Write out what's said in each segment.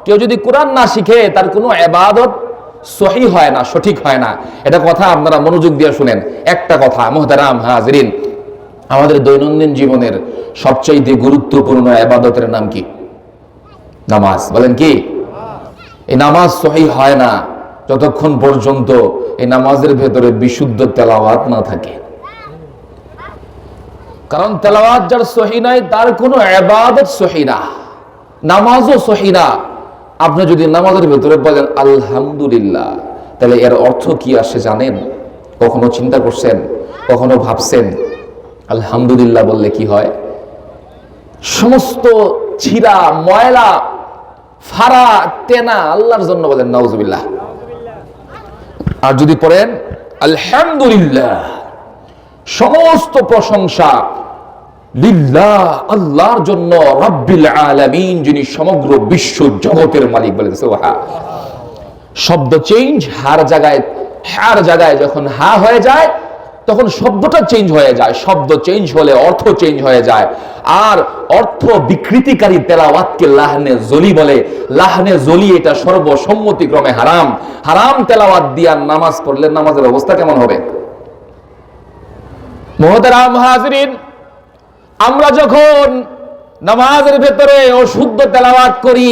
কেউ যদি কোরআন না শিখে তার কোনো ইবাদত সহি হয় না, সঠিক হয় না। এটা কথা আপনারা মনোযোগ দিয়ে শুনেন। একটা কথা মুহতারাম হাজিরিন, আমাদের দৈনন্দিন জীবনের সবচেয়ে গুরুত্বপূর্ণ ইবাদতের নাম কি? নামাজ। বলেন কি? এই নামাজ সহি হয় না যতক্ষণ পর্যন্ত এই নামাজের ভেতরে বিশুদ্ধ তেলাওয়াত না থাকে। কারণ তেলাওয়াত যার সহি নাই তার কোনো ইবাদত সহি না, নামাজও সহি না। আপনি যদি নামাজের ভেতরে বলেন আলহামদুলিল্লাহ, তাহলে এর অর্থ কি আসে জানেন? কখনো চিন্তা করছেন? কখনো ভাবছেন আলহামদুলিল্লাহ বললে কি হয়? সমস্ত ছিঁড়া ময়লা ফাড়া তেনা আল্লাহর জন্য বলেন নাউজুবিল্লাহ। আর যদি পড়েন আলহামদুলিল্লাহ, সমস্ত প্রশংসা লিল্লাহ, আল্লাহর জন্য, রাব্বিল আলামিন, যিনি সমগ্র বিশ্ব জগতের মালিক। বলেন সুবহান। শব্দ চেঞ্জ, হার জায়গায় যখন হা হয়ে যায় তখন শব্দটা চেঞ্জ হয়ে যায়। শব্দ চেঞ্জ হলে অর্থ চেঞ্জ হয়ে যায়। আর অর্থ বিকৃতিকারী তেলাওয়াতকে লাহনে জলি বলে। লাহনে জলি এটা সর্বসম্মতিক্রমে হারাম। হারাম তেলাওয়াত দিয়া নামাজ পড়লে নামাজের অবস্থা কেমন হবে? মুহতারাম হাজিরিন, আমরা যখন নামাজের ভেতরে অশুদ্ধ তেলাওয়াত করি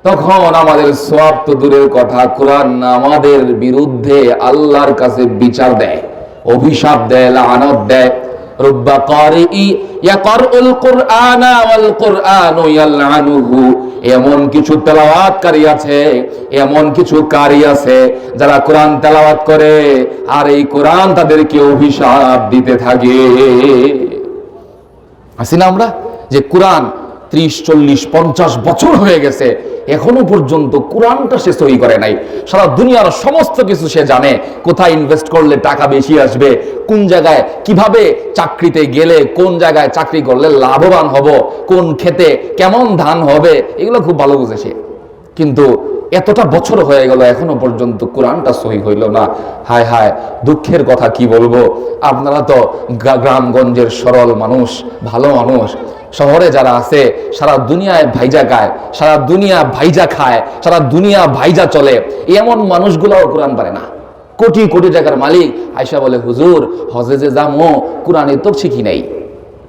তখন আমাদের সওয়াব তো দূরের কথা, কোরআন আমাদের বিরুদ্ধে আল্লাহর কাছে বিচার দেয়, অভিশাপ দেয়, লাআনত দেয়। রুব্বা কারিই ইয়াকরাউল কুরআনা ওয়াল কুরআনু ইয়ালআনুহু। এমন কিছু তেলাওয়াতকারী আছে, এমন কিছু কারি আছে যারা কোরআন তেলাওয়াত করে আর এই কোরআন তাদেরকে অভিশাপ দিতে থাকে। আছি না আমরা যে কোরআন 30, 40, 50 বছর হয়ে গেছে, এখনো পর্যন্ত কোরআনটা সে সহি করে নাই। সারা দুনিয়ার সমস্ত কিছু সে জানে, কোথায় ইনভেস্ট করলে টাকা বেশি আসবে, কোন জায়গায় কিভাবে চাকরিতে গেলে কোন জায়গায় চাকরি করলে লাভবান হব, কোন খেতে কেমন ধান হবে, এগুলো খুব ভালো বুঝে সে। কিন্তু এতটা বছর হয়ে গেল এখনো পর্যন্ত কোরআনটা সহি হইল না। হায় হায়, দুঃখের কথা কি বলবো। আপনারা তো গ্রামগঞ্জের সরল মানুষ, ভালো মানুষ। শহরে যারা আছে সারা দুনিয়ায় ভাইজা গায়, সারা দুনিয়া ভাইজা খায়, সারা দুনিয়া ভাইজা চলে, এমন মানুষগুলাও কোরআন পারে না। কোটি কোটি টাকার মালিক আয়সা বলে হুজুর হজে যে যামো কোরআনে তো শিখি নাই,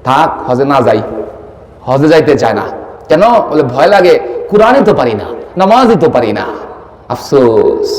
থাক হজে না যাই। হজে যাইতে চায় না কেন? বলে ভয় লাগে, কোরআনই তো পারি না, নামাজই তো পারি না। আফসোস।